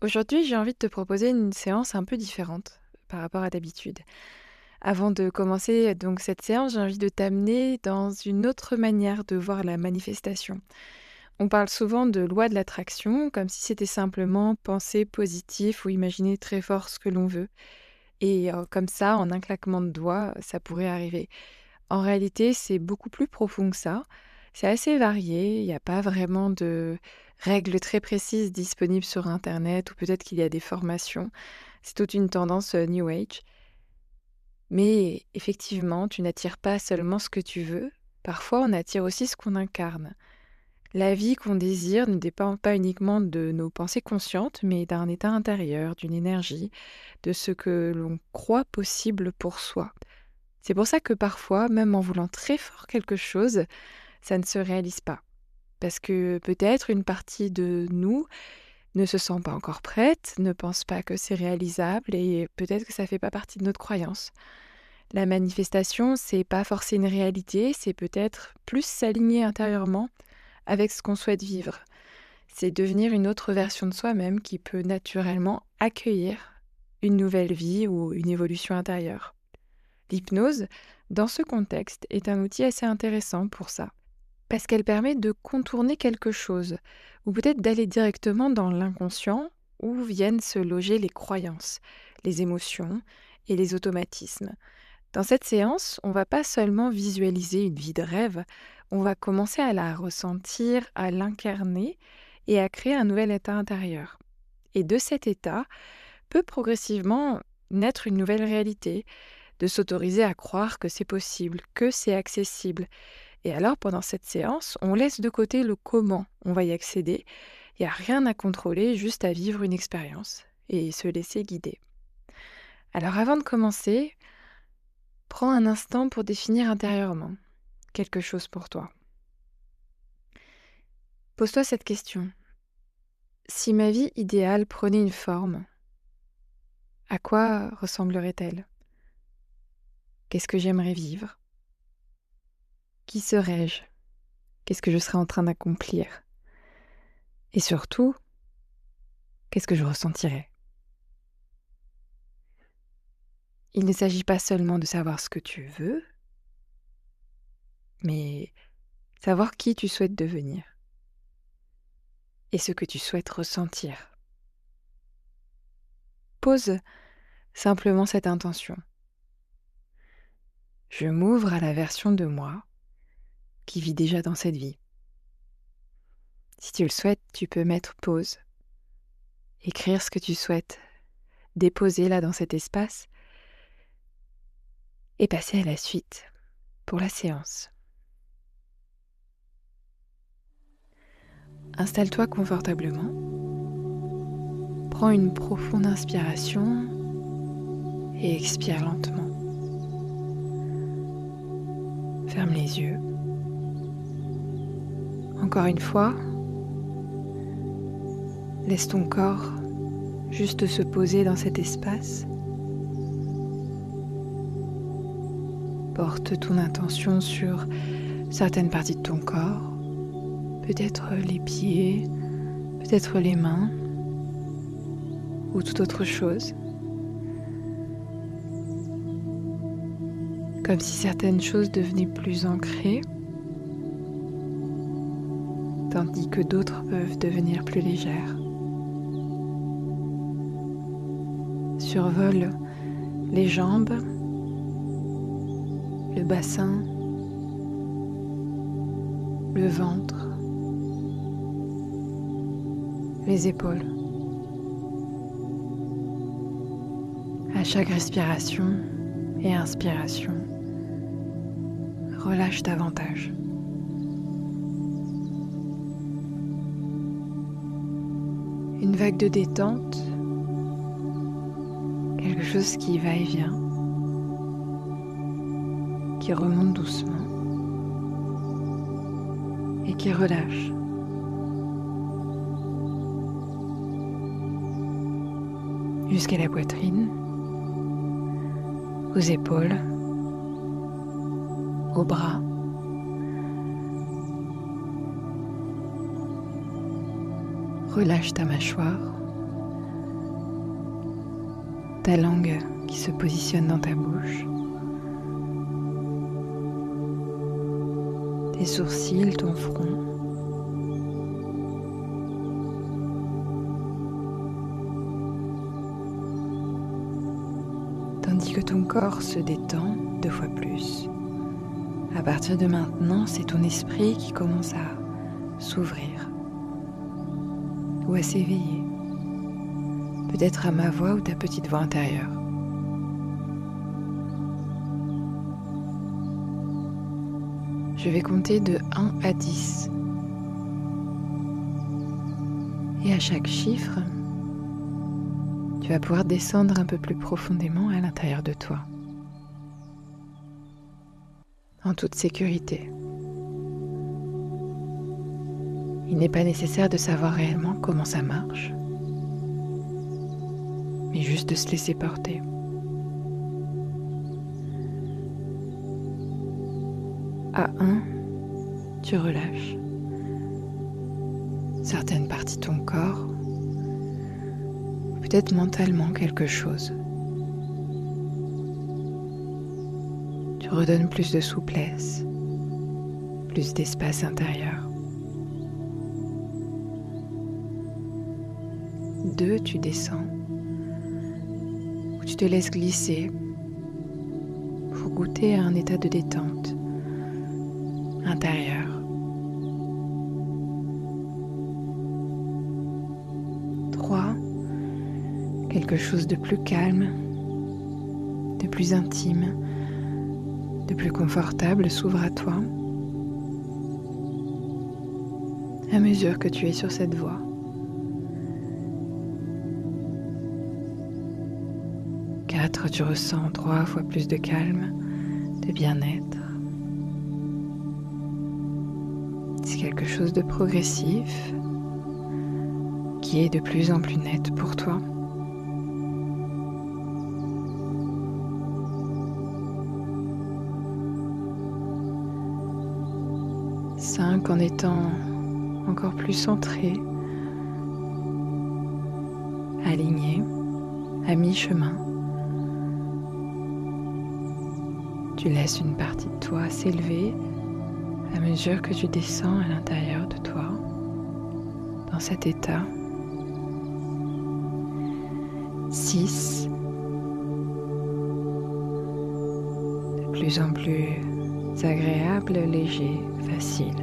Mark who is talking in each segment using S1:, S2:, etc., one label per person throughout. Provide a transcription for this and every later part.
S1: Aujourd'hui, j'ai envie de te proposer une séance un peu différente par rapport à d'habitude. Avant de commencer donc cette séance, j'ai envie de t'amener dans une autre manière de voir la manifestation. On parle souvent de loi de l'attraction, comme si c'était simplement penser positif ou imaginer très fort ce que l'on veut. Et comme ça, en un claquement de doigts, ça pourrait arriver. En réalité, c'est beaucoup plus profond que ça. C'est assez varié, il n'y a pas vraiment de règles très précises disponibles sur internet ou peut-être qu'il y a des formations. C'est toute une tendance, New Age. Mais effectivement, tu n'attires pas seulement ce que tu veux, parfois on attire aussi ce qu'on incarne. La vie qu'on désire ne dépend pas uniquement de nos pensées conscientes, mais d'un état intérieur, d'une énergie, de ce que l'on croit possible pour soi. C'est pour ça que parfois, même en voulant très fort quelque chose, ça ne se réalise pas. Parce que peut-être une partie de nous ne se sent pas encore prête, ne pense pas que c'est réalisable et peut-être que ça fait pas partie de notre croyance. La manifestation, c'est pas forcer une réalité, c'est peut-être plus s'aligner intérieurement avec ce qu'on souhaite vivre. C'est devenir une autre version de soi-même qui peut naturellement accueillir une nouvelle vie ou une évolution intérieure. L'hypnose, dans ce contexte, est un outil assez intéressant pour ça, parce qu'elle permet de contourner quelque chose, ou peut-être d'aller directement dans l'inconscient, où viennent se loger les croyances, les émotions et les automatismes. Dans cette séance, on ne va pas seulement visualiser une vie de rêve, on va commencer à la ressentir, à l'incarner et à créer un nouvel état intérieur. Et de cet état peut progressivement naître une nouvelle réalité, de s'autoriser à croire que c'est possible, que c'est accessible. Et alors, pendant cette séance, on laisse de côté le comment on va y accéder. Il n'y a rien à contrôler, juste à vivre une expérience et se laisser guider. Alors, avant de commencer, prends un instant pour définir intérieurement quelque chose pour toi. Pose-toi cette question. Si ma vie idéale prenait une forme, à quoi ressemblerait-elle? Qu'est-ce que j'aimerais vivre? Qui serais-je? Qu'est-ce que je serais en train d'accomplir? Et surtout, qu'est-ce que je ressentirais? Il ne s'agit pas seulement de savoir ce que tu veux, mais savoir qui tu souhaites devenir et ce que tu souhaites ressentir. Pose simplement cette intention. Je m'ouvre à la version de moi qui vit déjà dans cette vie. Si tu le souhaites, tu peux mettre pause, écrire ce que tu souhaites, déposer là dans cet espace et passer à la suite pour la séance. Installe-toi confortablement, prends une profonde inspiration et expire lentement. Ferme les yeux. Encore une fois, laisse ton corps juste se poser dans cet espace. Porte ton attention sur certaines parties de ton corps, peut-être les pieds, peut-être les mains ou toute autre chose. Comme si certaines choses devenaient plus ancrées, tandis que d'autres peuvent devenir plus légères. Survole les jambes, le bassin, le ventre, les épaules. À chaque respiration et inspiration, relâche davantage. Une vague de détente, quelque chose qui va et vient, qui remonte doucement et qui relâche. Jusqu'à la poitrine, aux épaules, aux bras. Relâche ta mâchoire, ta langue qui se positionne dans ta bouche, tes sourcils, ton front. Tandis que ton corps se détend 2 fois plus. À partir de maintenant, c'est ton esprit qui commence à s'ouvrir ou à s'éveiller. Peut-être à ma voix ou ta petite voix intérieure. Je vais compter de 1 à 10. Et à chaque chiffre, tu vas pouvoir descendre un peu plus profondément à l'intérieur de toi, en toute sécurité. Il n'est pas nécessaire de savoir réellement comment ça marche, mais juste de se laisser porter. À 1, tu relâches certaines parties de ton corps, peut-être mentalement quelque chose. Tu redonnes plus de souplesse, plus d'espace intérieur. 2, tu descends, où tu te laisses glisser pour goûter à un état de détente intérieur. 3, quelque chose de plus calme, de plus intime, de plus confortable s'ouvre à toi à mesure que tu es sur cette voie. 4, tu ressens 3 fois plus de calme, de bien-être. C'est quelque chose de progressif qui est de plus en plus net pour toi. 5, en étant encore plus centré, aligné, à mi-chemin. Tu laisses une partie de toi s'élever à mesure que tu descends à l'intérieur de toi, dans cet état. 6, de plus en plus agréable, léger, facile,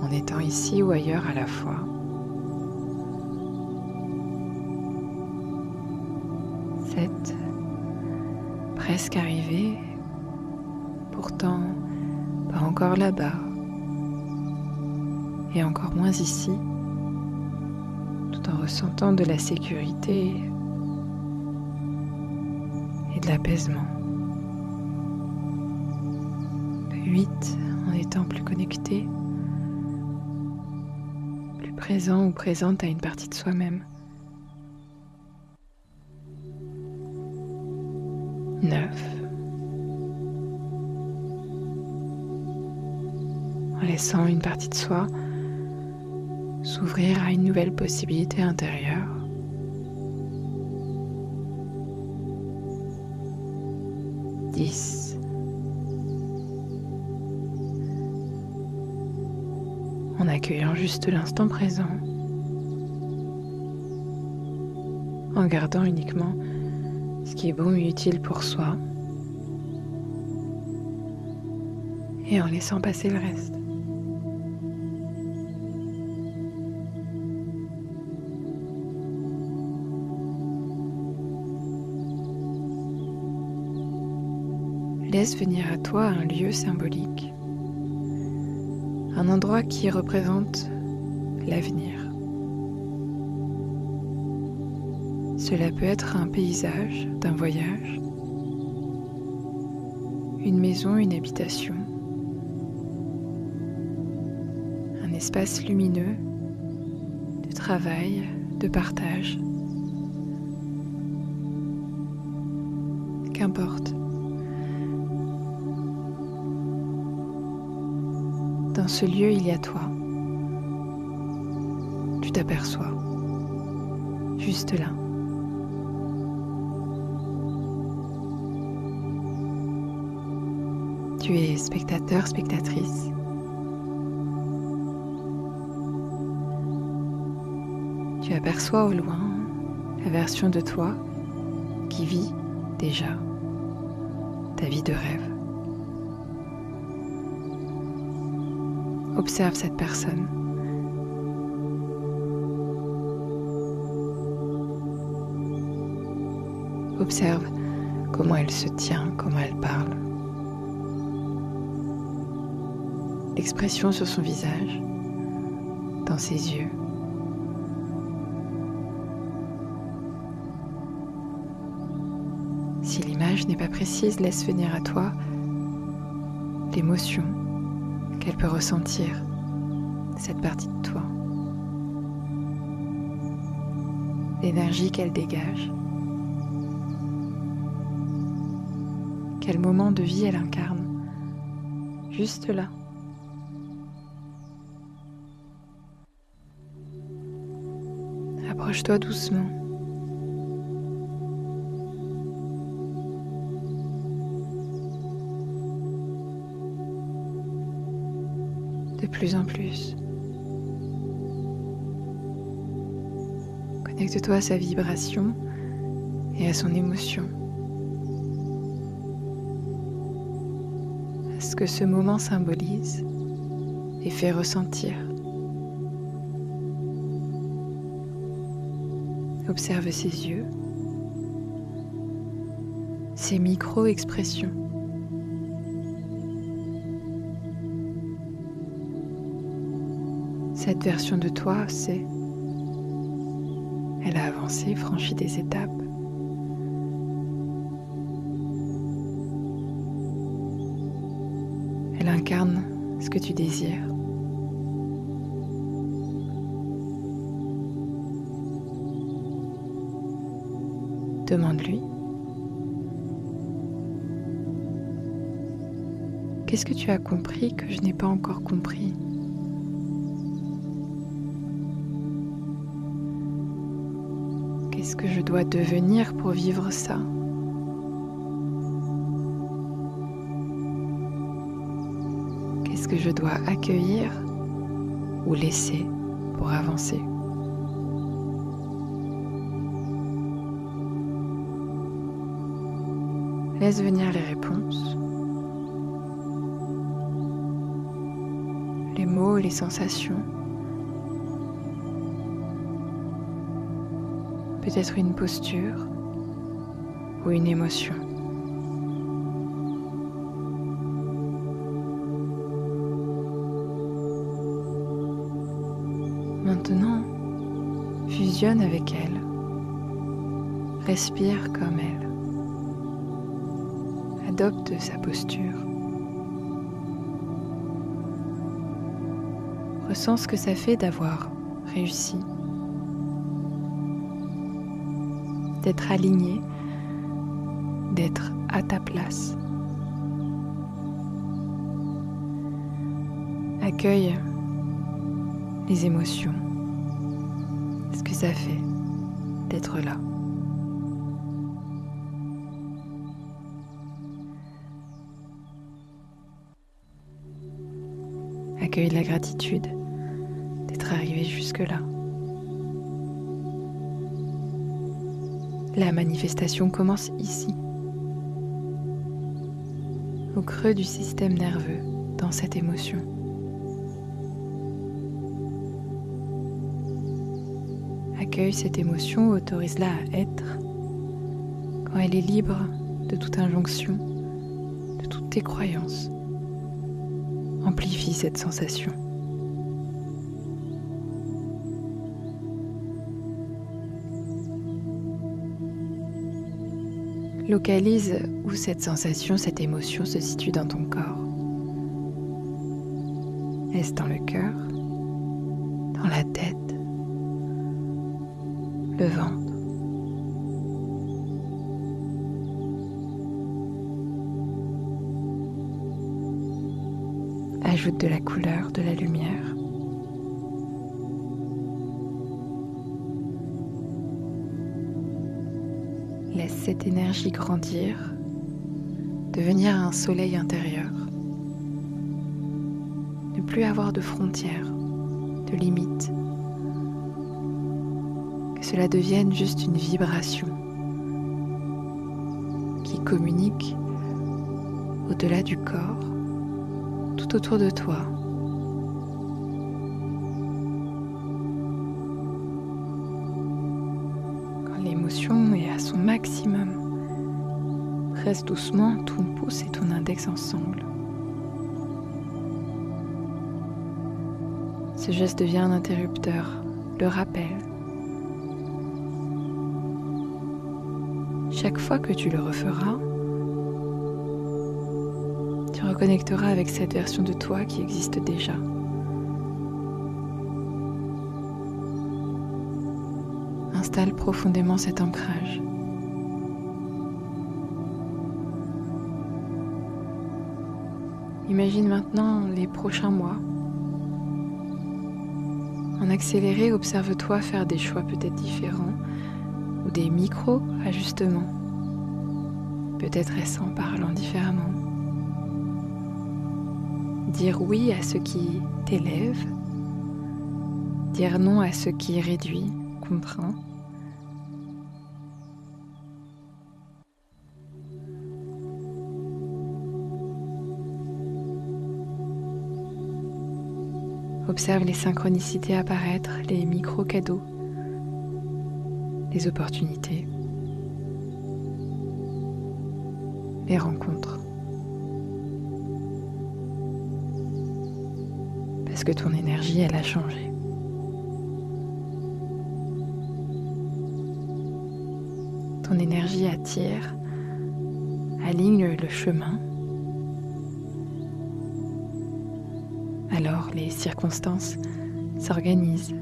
S1: en étant ici ou ailleurs à la fois. 7, presque arrivé, pourtant pas encore là-bas, et encore moins ici, tout en ressentant de la sécurité et de l'apaisement. 8, en étant plus connecté, plus présent ou présente à une partie de soi-même. 9, en laissant une partie de soi s'ouvrir à une nouvelle possibilité intérieure. 10, en accueillant juste l'instant présent, en gardant uniquement ce qui est bon et utile pour soi, et en laissant passer le reste. Laisse venir à toi un lieu symbolique, un endroit qui représente l'avenir. Cela peut être un paysage d'un voyage, une maison, une habitation, un espace lumineux de travail, de partage. Qu'importe. Dans ce lieu, il y a toi. Tu t'aperçois, juste là, Tu es spectateur, spectatrice. Tu aperçois au loin la version de toi qui vit déjà ta vie de rêve. Observe cette personne. Observe comment elle se tient, comment elle parle. L'expression sur son visage, dans ses yeux. Si l'image n'est pas précise, laisse venir à toi l'émotion qu'elle peut ressentir, cette partie de toi. L'énergie qu'elle dégage. Quel moment de vie elle incarne, juste là. Approche-toi doucement. De plus en plus. Connecte-toi à sa vibration et à son émotion. À ce que ce moment symbolise et fait ressentir. Observe ses yeux, ses micro-expressions. Cette version de toi sait. Elle a avancé, franchi des étapes. Elle incarne ce que tu désires. Demande-lui. Qu'est-ce que tu as compris que je n'ai pas encore compris ? Qu'est-ce que je dois devenir pour vivre ça ? Qu'est-ce que je dois accueillir ou laisser pour avancer ? Laisse venir les réponses, les mots, les sensations. Peut-être une posture ou une émotion. Maintenant, fusionne avec elle. Respire comme elle. Adopte sa posture. Ressens ce que ça fait d'avoir réussi. D'être aligné, d'être à ta place. Accueille les émotions, ce que ça fait d'être là. Accueille la gratitude d'être arrivé jusque-là. La manifestation commence ici, au creux du système nerveux, dans cette émotion. Accueille cette émotion, autorise-la à être quand elle est libre de toute injonction, de toutes tes croyances. Amplifie cette sensation. Localise où cette sensation, cette émotion se situe dans ton corps. Est-ce dans le cœur, dans la tête, le ventre? Ajoute de la couleur, de la lumière. Laisse cette énergie grandir, devenir un soleil intérieur. Ne plus avoir de frontières, de limites. Que cela devienne juste une vibration qui communique au-delà du corps, tout autour de toi. Quand l'émotion est à son maximum, presse doucement ton pouce et ton index ensemble. Ce geste devient un interrupteur, le rappel. Chaque fois que tu le referas, tu reconnecteras avec cette version de toi qui existe déjà. Installe profondément cet ancrage. Imagine maintenant les prochains mois. En accéléré, observe-toi faire des choix peut-être différents ou des micro-ajustements. Peut-être est-ce en parlant différemment. Dire oui à ce qui t'élève, dire non à ce qui réduit, contraint. Observe les synchronicités apparaître, les micro-cadeaux, les opportunités, les rencontres. Parce que ton énergie, elle a changé. Ton énergie attire, aligne le chemin. Alors les circonstances s'organisent.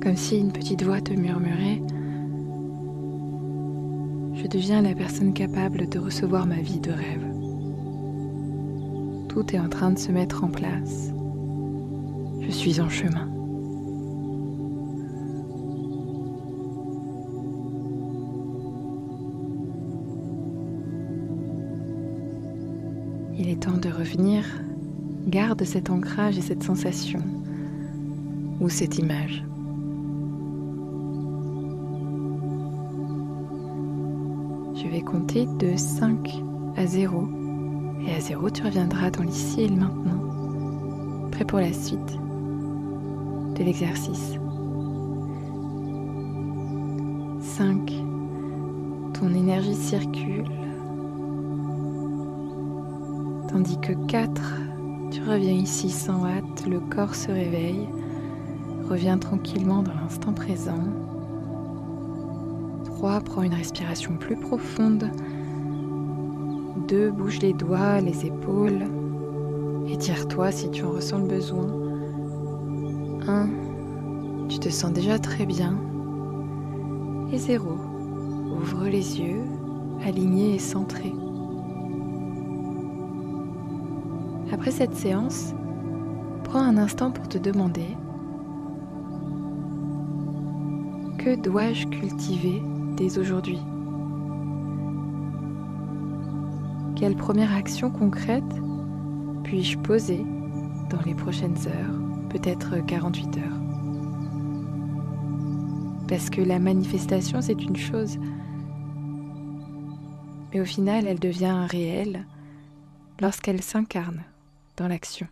S1: Comme si une petite voix te murmurait « Je deviens la personne capable de recevoir ma vie de rêve. Tout est en train de se mettre en place. Je suis en chemin. » Il est temps de revenir. Garde cet ancrage et cette sensation ou cette image. Je vais compter de 5 à 0. Et à 0, tu reviendras dans l'ici et le maintenant. Prêt pour la suite de l'exercice. 5. Ton énergie circule. Tandis que 4, tu reviens ici sans hâte, le corps se réveille, reviens tranquillement dans l'instant présent. 3, prends une respiration plus profonde. 2, bouge les doigts, les épaules. Étire-toi si tu en ressens le besoin. 1, tu te sens déjà très bien. Et 0, ouvre les yeux, aligné et centré. Après cette séance, prends un instant pour te demander: que dois-je cultiver dès aujourd'hui? Quelle première action concrète puis-je poser dans les prochaines heures, peut-être 48 heures? Parce que la manifestation, c'est une chose, mais au final, elle devient réelle lorsqu'elle s'incarne dans l'action.